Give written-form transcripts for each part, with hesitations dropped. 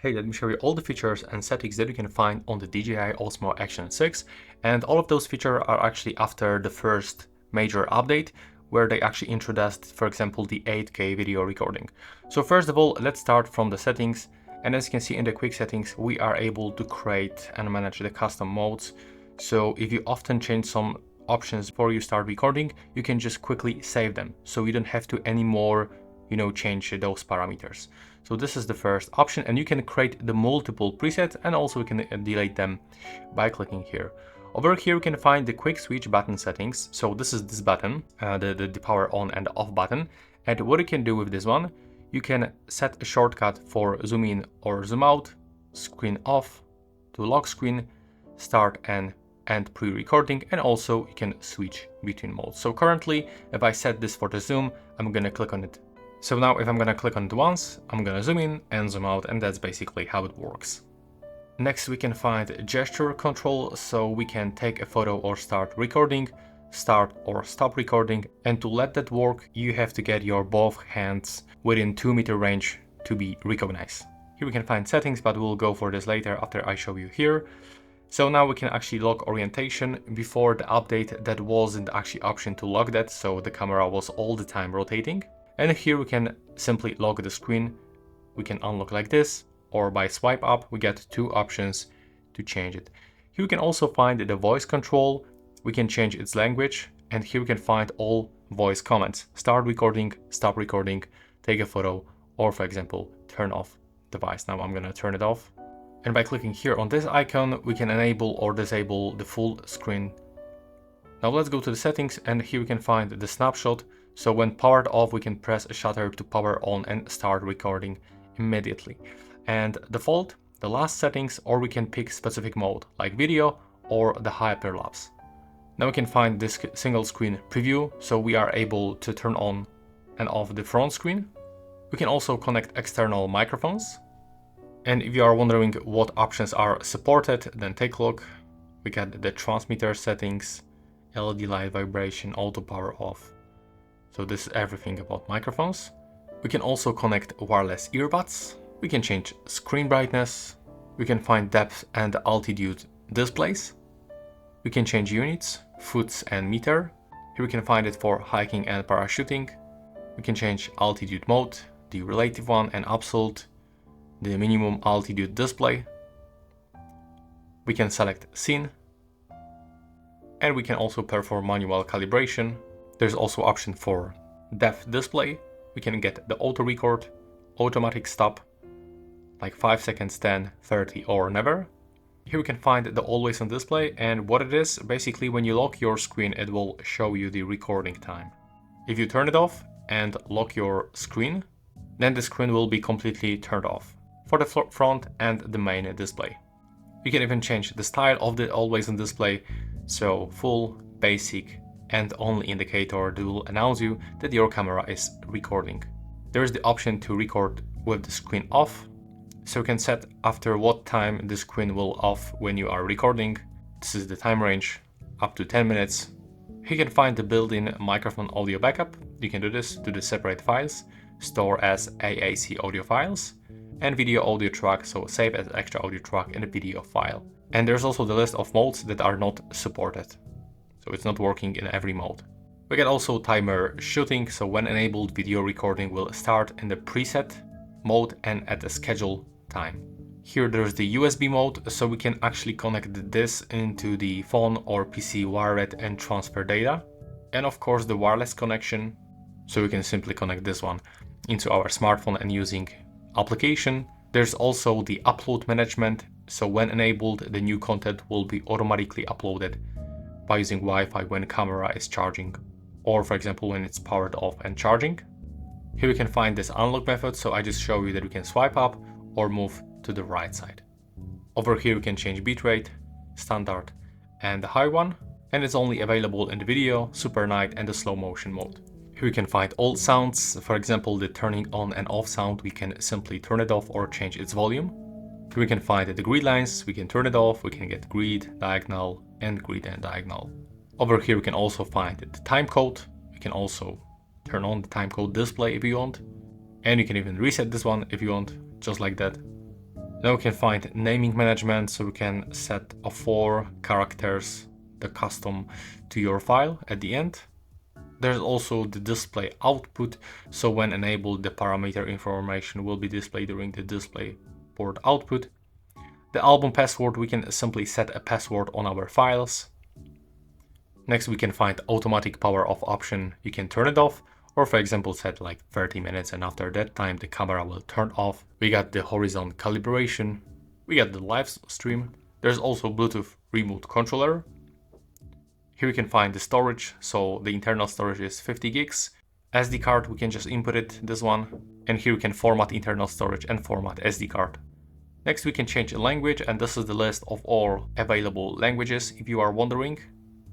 Hey, let me show you all the features and settings that you can find on the DJI Osmo Action 6. And all of those features are actually after the first major update, where they actually introduced, for example, the 8K video recording. So first of all, let's start from the settings. And as you can see in the quick settings, we are able to create and manage the custom modes. So if you often change some options before you start recording, you can just quickly save them. So you don't have to anymore change those parameters. So this is the first option, and you can create the multiple presets, and also we can delete them by clicking here. Over here you can find the quick switch button settings. So this is this button, the power on and off button. And what you can do with this one, you can set a shortcut for zoom in or zoom out, screen off, to lock screen, start and end pre-recording, and also you can switch between modes. So currently, if I set this for the zoom, I'm gonna click on it. So now if I'm gonna click on it once, I'm gonna zoom in and zoom out, and that's basically how it works. Next we can find gesture control, so we can take a photo or start recording, start or stop recording, and to let that work, you have to get your both hands within 2-meter range to be recognized. Here we can find settings, but we'll go for this later after I show you here. So now we can actually lock orientation. Before the update, that wasn't actually option to lock that, so the camera was all the time rotating. And here we can simply lock the screen. We can unlock like this, or by swipe up, we get two options to change it. Here we can also find the voice control. We can change its language, and here we can find all voice commands. Start recording, stop recording, take a photo, or for example, turn off device. Now I'm gonna turn it off. And by clicking here on this icon, we can enable or disable the full screen. Now let's go to the settings, and here we can find the snapshot. So when powered off, we can press a shutter to power on and start recording immediately. And default, the last settings, or we can pick specific mode like video or the hyperlapse. Now we can find this single screen preview, so we are able to turn on and off the front screen. We can also connect external microphones. And if you are wondering what options are supported, then take a look. We got the transmitter settings, LED light vibration, auto power off. So this is everything about microphones. We can also connect wireless earbuds. We can change screen brightness. We can find depth and altitude displays. We can change units, foots and meter. Here we can find it for hiking and parachuting. We can change altitude mode, the relative one and absolute, the minimum altitude display. We can select scene. And we can also perform manual calibration. There's also option for depth display. We can get the auto record, automatic stop, like 5 seconds, 10, 30 or never. Here we can find the always on display, and what it is, basically when you lock your screen, it will show you the recording time. If you turn it off and lock your screen, then the screen will be completely turned off for the front and the main display. You can even change the style of the always on display, so full, basic, and only indicator that will announce you that your camera is recording. There is the option to record with the screen off, so you can set after what time the screen will off when you are recording. This is the time range, up to 10 minutes. You can find the built-in microphone audio backup. You can do this to the separate files, store as AAC audio files, and video audio track, so save as extra audio track in the video file. And there's also the list of modes that are not supported. So it's not working in every mode. We get also timer shooting, so when enabled, video recording will start in the preset mode and at a scheduled time. Here there's the USB mode, so we can actually connect this into the phone or PC wired and transfer data. And of course the wireless connection, so we can simply connect this one into our smartphone and using application. There's also the upload management, so when enabled, the new content will be automatically uploaded by using Wi-Fi when camera is charging, or for example when it's powered off and charging. Here we can find this unlock method, so I just show you that we can swipe up or move to the right side. Over here we can change bitrate, standard and the high one, and it's only available in the video, super night and the slow motion mode. Here we can find all sounds, for example the turning on and off sound, we can simply turn it off or change its volume. Here we can find the grid lines, we can turn it off, we can get grid, diagonal, and grid and diagonal. Over here we can also find the time code. We can also turn on the time code display if you want, and you can even reset this one if you want, just like that. Now we can find naming management, so we can set a 4 characters, the custom to your file at the end. There's also the display output, so when enabled, the parameter information will be displayed during the display port output. The album password, we can simply set a password on our files. Next, we can find automatic power off option. You can turn it off, or for example, set like 30 minutes, and after that time, the camera will turn off. We got the horizon calibration. We got the live stream. There's also Bluetooth remote controller. Here we can find the storage, so the internal storage is 50 gigs. SD card, we can just input it, this one. And here we can format internal storage and format SD card. Next we can change the language, and this is the list of all available languages if you are wondering.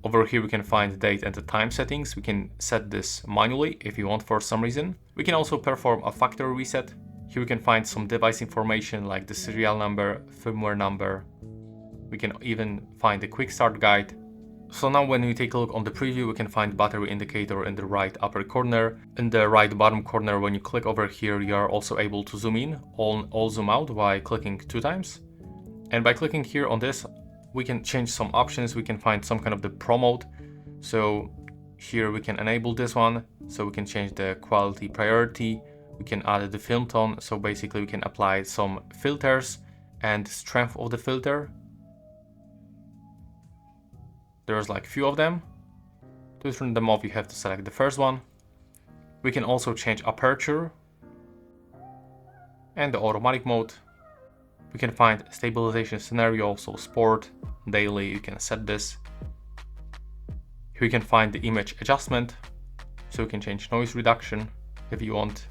Over here we can find the date and the time settings. We can set this manually if you want for some reason. We can also perform a factory reset. Here we can find some device information like the serial number, firmware number. We can even find the quick start guide. So now when we take a look on the preview, we can find battery indicator in the right upper corner. In the right bottom corner, when you click over here, you are also able to zoom in or zoom out by clicking 2 times. And by clicking here on this, we can change some options. We can find some kind of the Pro mode. So here we can enable this one. So we can change the quality priority. We can add the film tone. So basically we can apply some filters and strength of the filter. There's like few of them. To turn them off, you have to select the first one. We can also change aperture and the automatic mode. We can find stabilization scenario, so sport, daily, you can set this. Here we can find the image adjustment, so we can change noise reduction if you want.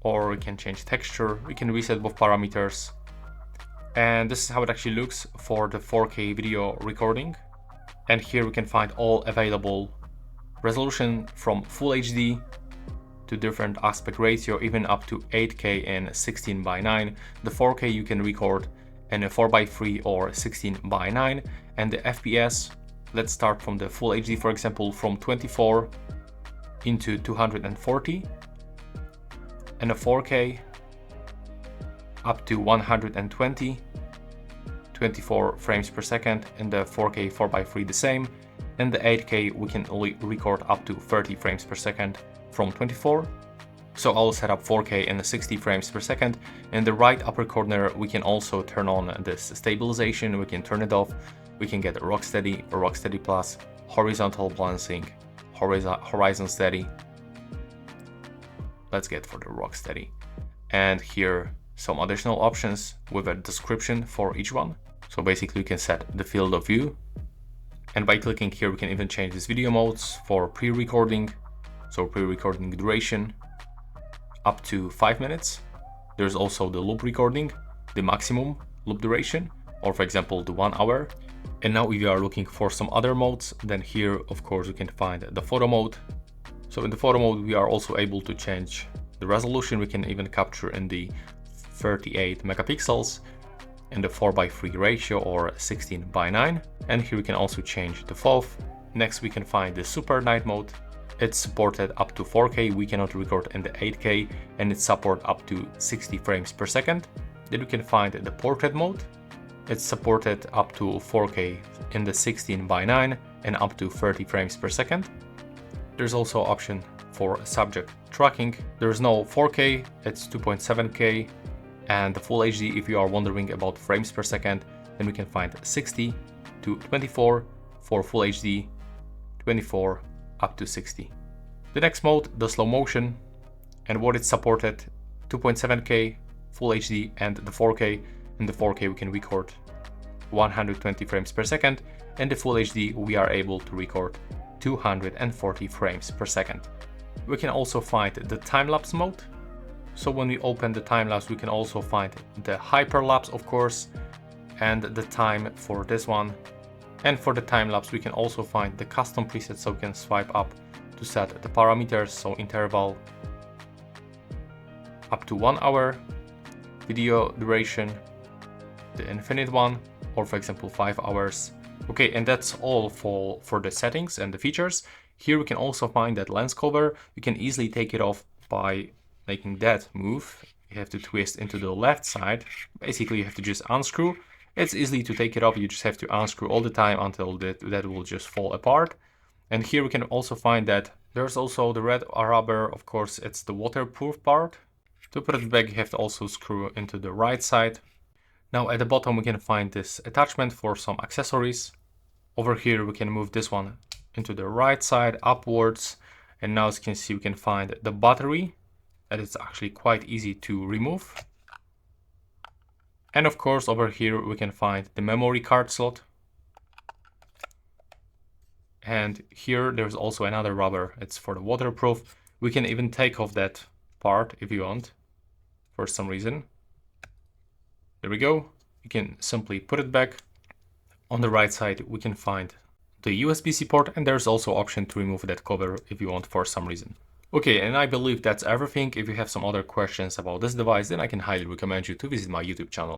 Or we can change texture, we can reset both parameters. And this is how it actually looks for the 4K video recording. And here we can find all available resolution from Full HD to different aspect ratio, even up to 8K and 16:9. The 4K you can record in a 4:3 or 16:9. And the FPS, let's start from the Full HD, for example, from 24 into 240. And a 4K up to 120, 24 frames per second, and the 4K 4:3 the same, and the 8K we can only record up to 30 frames per second from 24. So I'll set up 4K and 60 frames per second. In the right upper corner we can also turn on this stabilization, we can turn it off, we can get Rocksteady or Rocksteady Plus, horizontal balancing, horizon steady. Let's get for the Rocksteady. And here some additional options with a description for each one. So basically you can set the field of view, and by clicking here we can even change these video modes for pre-recording. So pre-recording duration up to 5 minutes. There's also the loop recording, the maximum loop duration, or for example the 1 hour. And now if you are looking for some other modes, then here of course you can find the photo mode. So in the photo mode we are also able to change the resolution. We can even capture in the 38 megapixels in the 4:3 ratio or 16:9. And here we can also change the FOV. Next we can find the super night mode. It's supported up to 4K, we cannot record in the 8K, and it's support up to 60 frames per second. Then we can find the portrait mode. It's supported up to 4K in the 16:9 and up to 30 frames per second. There's also option for subject tracking. There's no 4K, it's 2.7K. And the Full HD, if you are wondering about frames per second, then we can find 60 to 24 for Full HD, 24 up to 60. The next mode, the slow motion, and what it's supported, 2.7K, Full HD and the 4K. In the 4K we can record 120 frames per second, and the Full HD we are able to record 240 frames per second. We can also find the time-lapse mode. So when we open the time-lapse, we can also find the hyperlapse, of course, and the time for this one. And for the time-lapse, we can also find the custom presets, so we can swipe up to set the parameters, so interval up to 1 hour, video duration, the infinite one, or for example 5 hours. Okay, and that's all for the settings and the features. Here we can also find that lens cover. You can easily take it off by making that move you have to twist into the left side. Basically, you have to just unscrew. It's easy to take it off. You just have to unscrew all the time until that will just fall apart. And here we can also find that there's also the red rubber. Of course, it's the waterproof part. To put it back, you have to also screw into the right side. Now at the bottom, we can find this attachment for some accessories. Over here, we can move this one into the right side upwards. And now as you can see, we can find the battery. That is actually quite easy to remove. And of course, over here, we can find the memory card slot. And here, there's also another rubber. It's for the waterproof. We can even take off that part if you want, for some reason. There we go. You can simply put it back. On the right side, we can find the USB-C port, and there's also option to remove that cover if you want for some reason. Okay, and I believe that's everything. If you have some other questions about this device, then I can highly recommend you to visit my YouTube channel.